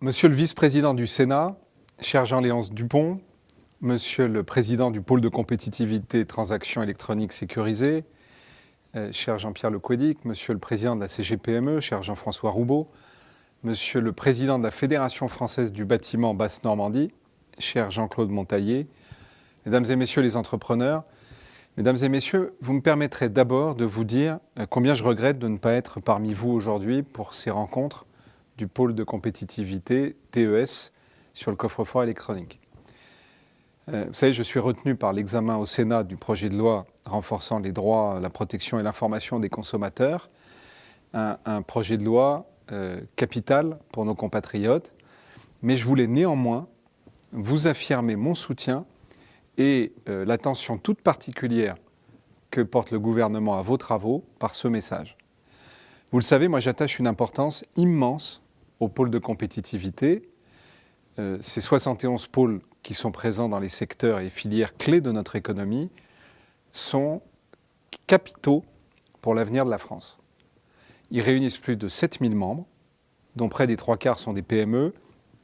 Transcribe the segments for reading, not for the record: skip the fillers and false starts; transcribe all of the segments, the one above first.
Monsieur le vice-président du Sénat, cher Jean-Léonce Dupont, monsieur le président du pôle de compétitivité transactions électroniques sécurisées, cher Jean-Pierre Lequedic, monsieur le président de la CGPME, cher Jean-François Roubaud, monsieur le président de la Fédération française du bâtiment Basse-Normandie, cher Jean-Claude Montaillé, mesdames et messieurs les entrepreneurs, mesdames et messieurs, vous me permettrez d'abord de vous dire combien je regrette de ne pas être parmi vous aujourd'hui pour ces rencontres du pôle de compétitivité TES sur le coffre-fort électronique. Vous savez, je suis retenu par l'examen au Sénat du projet de loi renforçant les droits, la protection et l'information des consommateurs, un projet de loi capital pour nos compatriotes, mais je voulais néanmoins vous affirmer mon soutien et l'attention toute particulière que porte le gouvernement à vos travaux par ce message. Vous le savez, moi j'attache une importance immense au pôle de compétitivité. Ces 71 pôles qui sont présents dans les secteurs et filières clés de notre économie sont capitaux pour l'avenir de la France. Ils réunissent plus de 7000 membres, dont près des 3/4 sont des PME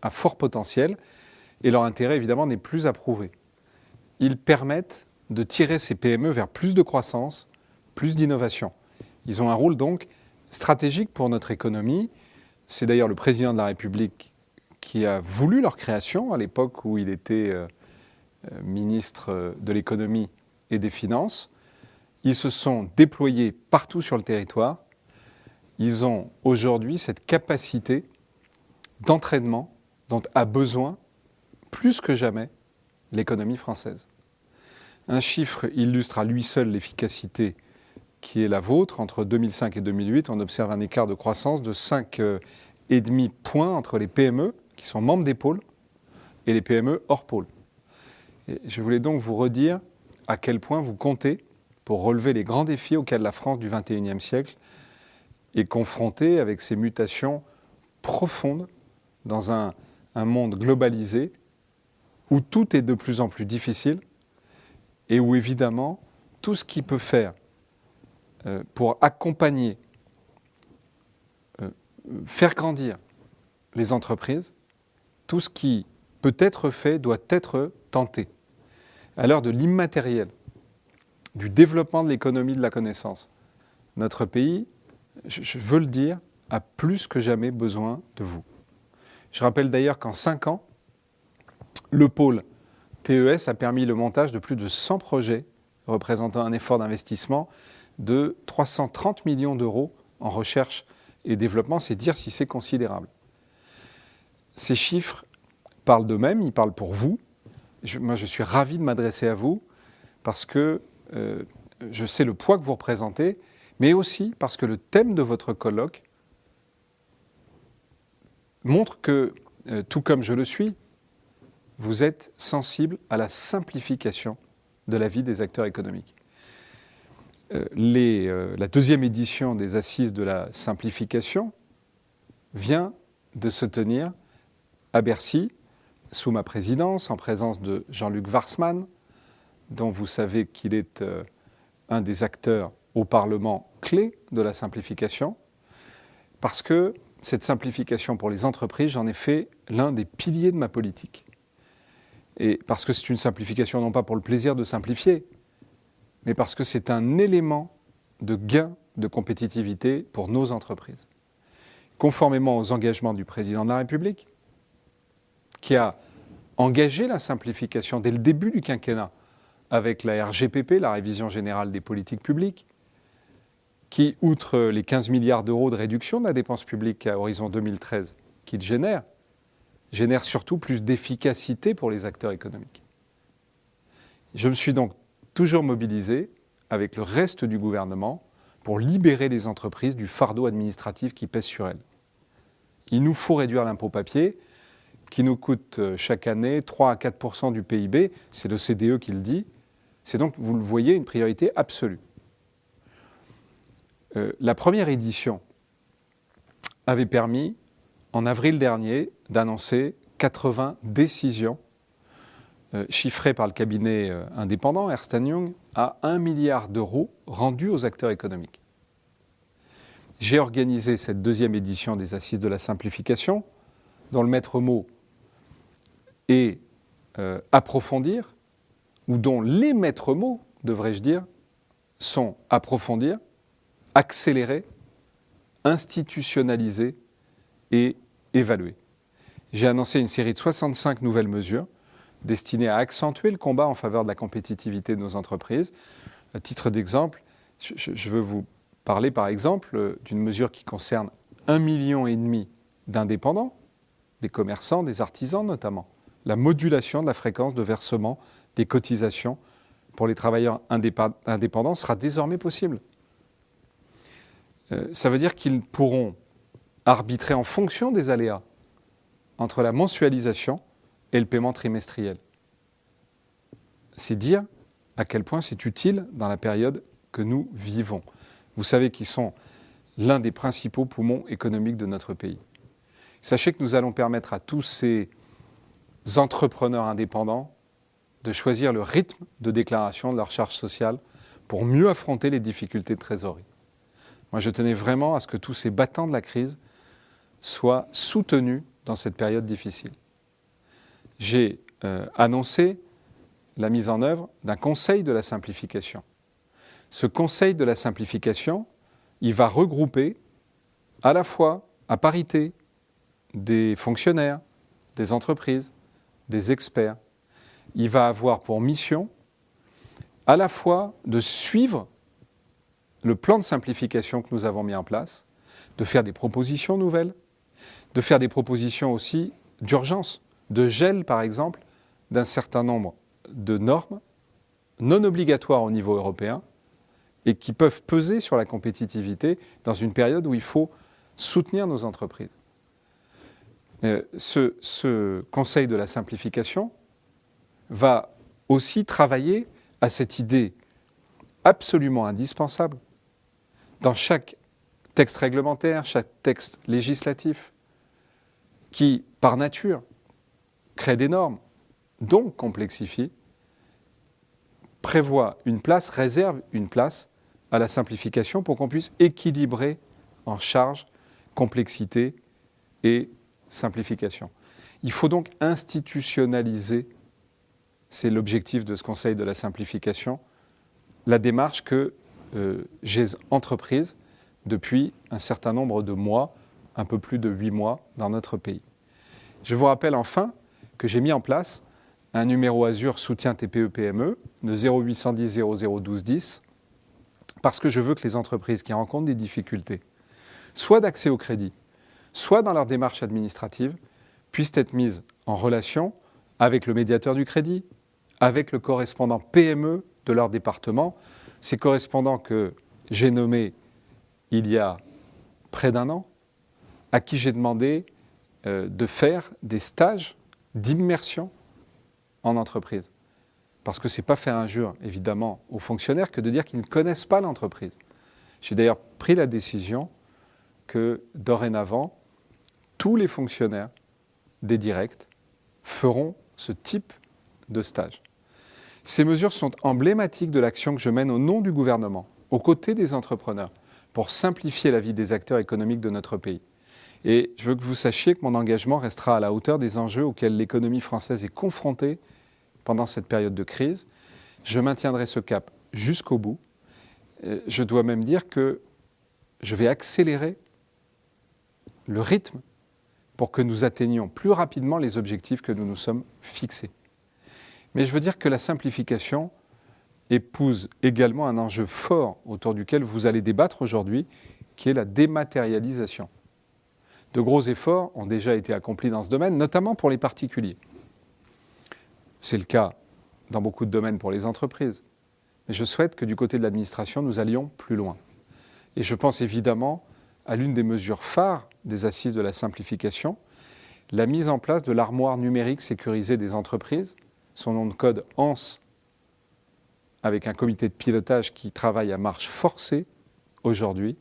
à fort potentiel, et leur intérêt évidemment n'est plus à prouver. Ils permettent de tirer ces PME vers plus de croissance, plus d'innovation. Ils ont un rôle donc stratégique pour notre économie. C'est d'ailleurs le président de la République qui a voulu leur création à l'époque où il était ministre de l'économie et des finances. Ils se sont déployés partout sur le territoire. Ils ont aujourd'hui cette capacité d'entraînement dont a besoin plus que jamais l'économie française. Un chiffre illustre à lui seul l'efficacité qui est la vôtre. Entre 2005 et 2008, on observe un écart de croissance de 5,5 points entre les PME qui sont membres des pôles et les PME hors pôle. Et je voulais donc vous redire à quel point vous comptez pour relever les grands défis auxquels la France du XXIe siècle est confrontée avec ces mutations profondes dans un monde globalisé où tout est de plus en plus difficile et où évidemment tout ce qui peut faire pour accompagner, faire grandir les entreprises, tout ce qui peut être fait doit être tenté. À l'heure de l'immatériel, du développement de l'économie de la connaissance, notre pays, je veux le dire, a plus que jamais besoin de vous. Je rappelle d'ailleurs qu'en 5 ans, le pôle TES a permis le montage de plus de 100 projets représentant un effort d'investissement de 330 millions d'euros en recherche et développement. C'est dire si c'est considérable. Ces chiffres parlent d'eux-mêmes, ils parlent pour vous. Moi, je suis ravi de m'adresser à vous parce que je sais le poids que vous représentez, mais aussi parce que le thème de votre colloque montre que, tout comme je le suis, vous êtes sensible à la simplification de la vie des acteurs économiques. La deuxième édition des Assises de la simplification vient de se tenir à Bercy, sous ma présidence, en présence de Jean-Luc Warsmann, dont vous savez qu'il est un des acteurs au Parlement clés de la simplification, parce que cette simplification pour les entreprises, j'en ai fait l'un des piliers de ma politique. Et parce que c'est une simplification non pas pour le plaisir de simplifier, mais parce que c'est un élément de gain de compétitivité pour nos entreprises. Conformément aux engagements du président de la République, qui a engagé la simplification dès le début du quinquennat avec la RGPP, la révision générale des politiques publiques, qui, outre les 15 milliards d'euros de réduction de la dépense publique à horizon 2013 qu'il génère surtout plus d'efficacité pour les acteurs économiques. Je me suis donc toujours mobilisé avec le reste du gouvernement pour libérer les entreprises du fardeau administratif qui pèse sur elles. Il nous faut réduire l'impôt papier, qui nous coûte chaque année 3 à 4% du PIB, c'est le CDE qui le dit, c'est donc, vous le voyez, une priorité absolue. La première édition avait permis, en avril dernier, d'annoncer 80 décisions chiffrées par le cabinet indépendant Ernst & Young à 1 milliard d'euros rendus aux acteurs économiques. J'ai organisé cette deuxième édition des Assises de la simplification dont le maître mot est approfondir, ou dont les maîtres mots, devrais-je dire, sont approfondir, accélérer, institutionnaliser et évaluer. J'ai annoncé une série de 65 nouvelles mesures destinées à accentuer le combat en faveur de la compétitivité de nos entreprises. À titre d'exemple, je veux vous parler par exemple d'une mesure qui concerne 1,5 million d'indépendants, des commerçants, des artisans notamment. La modulation de la fréquence de versement des cotisations pour les travailleurs indépendants sera désormais possible. Ça veut dire qu'ils pourront arbitrer en fonction des aléas entre la mensualisation et le paiement trimestriel. C'est dire à quel point c'est utile dans la période que nous vivons. Vous savez qu'ils sont l'un des principaux poumons économiques de notre pays. Sachez que nous allons permettre à tous ces entrepreneurs indépendants de choisir le rythme de déclaration de leurs charges sociales pour mieux affronter les difficultés de trésorerie. Moi, je tenais vraiment à ce que tous ces battants de la crise soient soutenus dans cette période difficile. J'ai annoncé la mise en œuvre d'un conseil de la simplification. Ce conseil de la simplification, il va regrouper à la fois, à parité, des fonctionnaires, des entreprises, des experts. Il va avoir pour mission à la fois de suivre le plan de simplification que nous avons mis en place, de faire des propositions nouvelles, de faire des propositions aussi d'urgence, de gel par exemple, d'un certain nombre de normes non obligatoires au niveau européen et qui peuvent peser sur la compétitivité dans une période où il faut soutenir nos entreprises. Ce conseil de la simplification va aussi travailler à cette idée absolument indispensable dans chaque texte réglementaire, chaque texte législatif, qui, par nature, crée des normes, donc complexifie, prévoit une place, réserve une place à la simplification pour qu'on puisse équilibrer en charge, complexité et simplification. Il faut donc institutionnaliser, c'est l'objectif de ce Conseil de la simplification, la démarche que j'ai entreprise depuis un certain nombre de mois, un peu plus de 8 mois dans notre pays. Je vous rappelle enfin que j'ai mis en place un numéro Azur soutien TPE-PME de 0810 0012 10 parce que je veux que les entreprises qui rencontrent des difficultés, soit d'accès au crédit, soit dans leur démarche administrative, puissent être mises en relation avec le médiateur du crédit, avec le correspondant PME de leur département, ces correspondants que j'ai nommés il y a près d'un an, à qui j'ai demandé de faire des stages d'immersion en entreprise. Parce que ce n'est pas faire injure, évidemment, aux fonctionnaires que de dire qu'ils ne connaissent pas l'entreprise. J'ai d'ailleurs pris la décision que, dorénavant, tous les fonctionnaires des directs feront ce type de stage. Ces mesures sont emblématiques de l'action que je mène au nom du gouvernement, aux côtés des entrepreneurs, pour simplifier la vie des acteurs économiques de notre pays. Et je veux que vous sachiez que mon engagement restera à la hauteur des enjeux auxquels l'économie française est confrontée pendant cette période de crise. Je maintiendrai ce cap jusqu'au bout. Je dois même dire que je vais accélérer le rythme pour que nous atteignions plus rapidement les objectifs que nous nous sommes fixés. Mais je veux dire que la simplification épouse également un enjeu fort autour duquel vous allez débattre aujourd'hui, qui est la dématérialisation. De gros efforts ont déjà été accomplis dans ce domaine, notamment pour les particuliers. C'est le cas dans beaucoup de domaines pour les entreprises. Mais je souhaite que du côté de l'administration, nous allions plus loin. Et je pense évidemment à l'une des mesures phares des assises de la simplification, la mise en place de l'armoire numérique sécurisée des entreprises, son nom de code ANS, avec un comité de pilotage qui travaille à marche forcée aujourd'hui,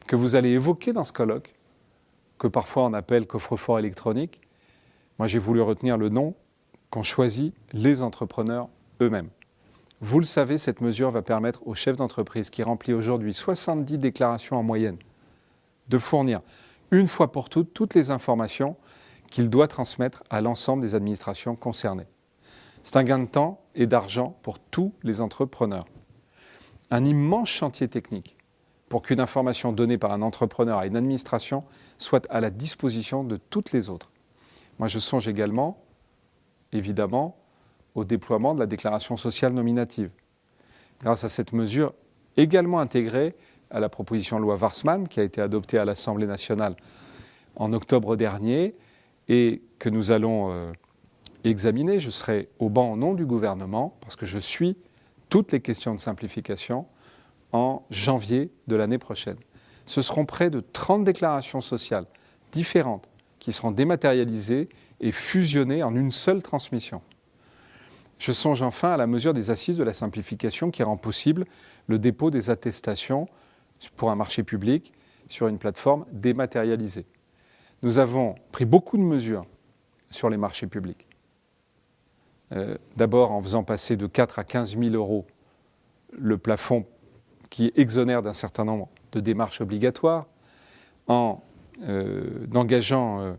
que vous allez évoquer dans ce colloque, que parfois on appelle coffre-fort électronique. Moi, j'ai voulu retenir le nom qu'ont choisi les entrepreneurs eux-mêmes. Vous le savez, cette mesure va permettre aux chefs d'entreprise qui remplit aujourd'hui 70 déclarations en moyenne de fournir une fois pour toutes les informations qu'il doit transmettre à l'ensemble des administrations concernées. C'est un gain de temps et d'argent pour tous les entrepreneurs. Un immense chantier technique pour qu'une information donnée par un entrepreneur à une administration soit à la disposition de toutes les autres. Moi, je songe également, évidemment, au déploiement de la déclaration sociale nominative. Grâce à cette mesure, également intégrée à la proposition de loi Warsmann, qui a été adoptée à l'Assemblée nationale en octobre dernier et que nous allons examiner. Je serai au banc au nom du gouvernement parce que je suis toutes les questions de simplification en janvier de l'année prochaine. Ce seront près de 30 déclarations sociales différentes qui seront dématérialisées et fusionnées en une seule transmission. Je songe enfin à la mesure des assises de la simplification qui rend possible le dépôt des attestations pour un marché public sur une plateforme dématérialisée. Nous avons pris beaucoup de mesures sur les marchés publics. D'abord en faisant passer de 4 à 15 000 euros le plafond qui exonère d'un certain nombre de démarches obligatoires, en engageant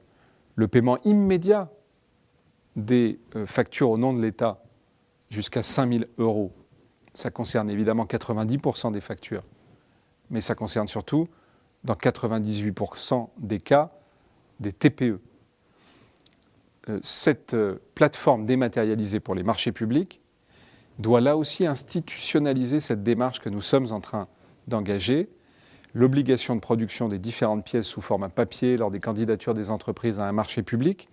le paiement immédiat des factures au nom de l'État jusqu'à 5 000 euros. Ça concerne évidemment 90% des factures, mais ça concerne surtout, dans 98% des cas, des TPE. Cette plateforme dématérialisée pour les marchés publics doit là aussi institutionnaliser cette démarche que nous sommes en train d'engager. L'obligation de production des différentes pièces sous format papier lors des candidatures des entreprises à un marché public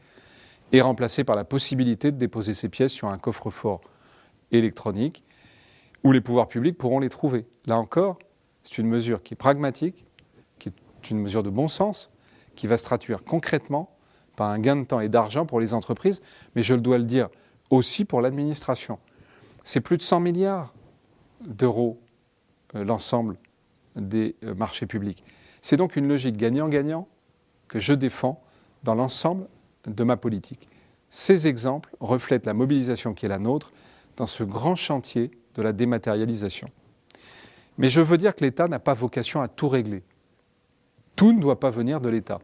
est remplacée par la possibilité de déposer ces pièces sur un coffre-fort électronique où les pouvoirs publics pourront les trouver. Là encore, c'est une mesure qui est pragmatique, qui est une mesure de bon sens, qui va se traduire concrètement par un gain de temps et d'argent pour les entreprises, mais je dois le dire aussi pour l'administration. C'est plus de 100 milliards d'euros l'ensemble des marchés publics. C'est donc une logique gagnant-gagnant que je défends dans l'ensemble de ma politique. Ces exemples reflètent la mobilisation qui est la nôtre dans ce grand chantier de la dématérialisation. Mais je veux dire que l'État n'a pas vocation à tout régler. Tout ne doit pas venir de l'État.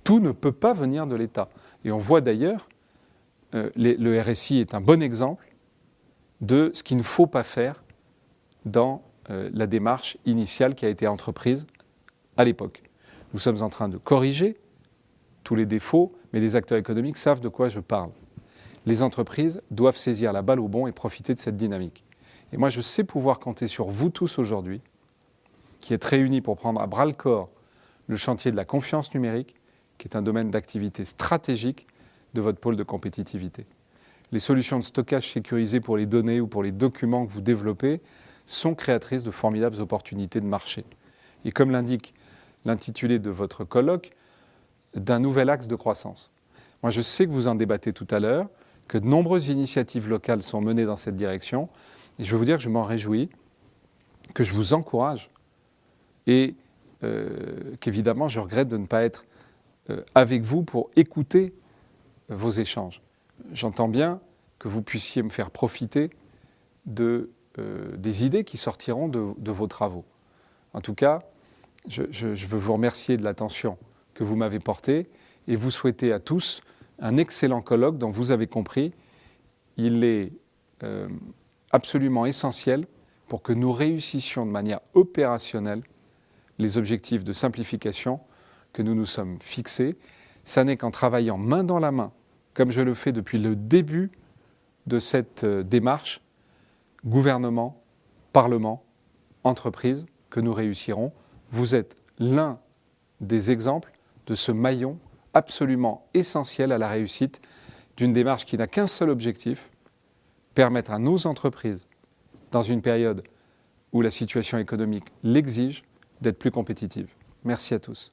Tout ne peut pas venir de l'État. Et on voit d'ailleurs, le RSI est un bon exemple de ce qu'il ne faut pas faire dans la démarche initiale qui a été entreprise à l'époque. Nous sommes en train de corriger tous les défauts, mais les acteurs économiques savent de quoi je parle. Les entreprises doivent saisir la balle au bond et profiter de cette dynamique. Et moi, je sais pouvoir compter sur vous tous aujourd'hui, qui êtes réunis pour prendre à bras-le-corps le chantier de la confiance numérique, qui est un domaine d'activité stratégique de votre pôle de compétitivité. Les solutions de stockage sécurisées pour les données ou pour les documents que vous développez sont créatrices de formidables opportunités de marché. Et comme l'indique l'intitulé de votre colloque, d'un nouvel axe de croissance. Moi, je sais que vous en débattez tout à l'heure, que de nombreuses initiatives locales sont menées dans cette direction. Et je veux vous dire que je m'en réjouis, que je vous encourage et qu'évidemment, je regrette de ne pas être avec vous pour écouter vos échanges. J'entends bien que vous puissiez me faire profiter des idées qui sortiront de vos travaux. En tout cas, je veux vous remercier de l'attention que vous m'avez portée et vous souhaiter à tous un excellent colloque dont vous avez compris, il est absolument essentiel pour que nous réussissions de manière opérationnelle les objectifs de simplification que nous nous sommes fixés. Ça n'est qu'en travaillant main dans la main, comme je le fais depuis le début de cette démarche, gouvernement, parlement, entreprise, que nous réussirons. Vous êtes l'un des exemples de ce maillon absolument essentiel à la réussite d'une démarche qui n'a qu'un seul objectif, permettre à nos entreprises, dans une période où la situation économique l'exige, d'être plus compétitives. Merci à tous.